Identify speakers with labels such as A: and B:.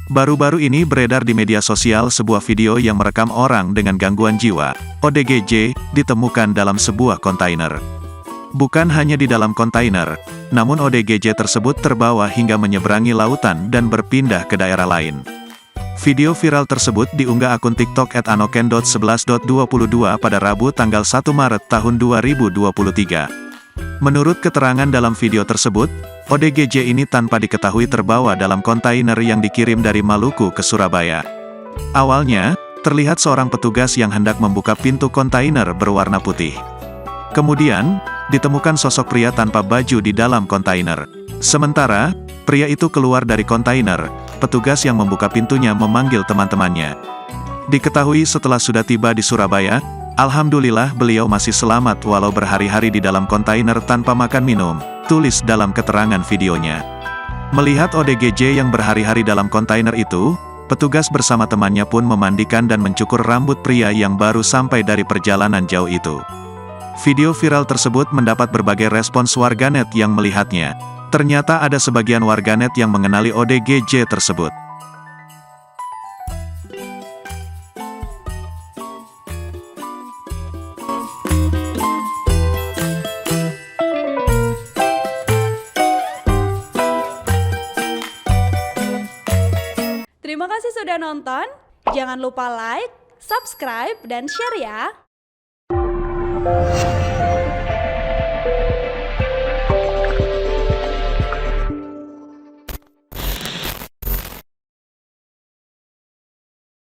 A: Baru-baru ini beredar di media sosial sebuah video yang merekam orang dengan gangguan jiwa, ODGJ, ditemukan dalam sebuah kontainer. Bukan hanya di dalam kontainer, namun ODGJ tersebut terbawa hingga menyeberangi lautan dan berpindah ke daerah lain. Video viral tersebut diunggah akun TikTok @anoken.11.22 pada Rabu tanggal 1 Maret tahun 2023. Menurut keterangan dalam video tersebut, ODGJ ini tanpa diketahui terbawa dalam kontainer yang dikirim dari Maluku ke Surabaya. Awalnya, terlihat seorang petugas yang hendak membuka pintu kontainer berwarna putih. Kemudian, ditemukan sosok pria tanpa baju di dalam kontainer. Sementara, pria itu keluar dari kontainer, petugas yang membuka pintunya memanggil teman-temannya. Diketahui setelah sudah tiba di Surabaya, alhamdulillah beliau masih selamat walau berhari-hari di dalam kontainer tanpa makan minum, tulis dalam keterangan videonya. Melihat ODGJ yang berhari-hari dalam kontainer itu, petugas bersama temannya pun memandikan dan mencukur rambut pria yang baru sampai dari perjalanan jauh itu. Video viral tersebut mendapat berbagai respons warganet yang melihatnya. Ternyata ada sebagian warganet yang mengenali ODGJ tersebut.
B: Terima kasih sudah nonton. Jangan lupa like, subscribe, dan share ya.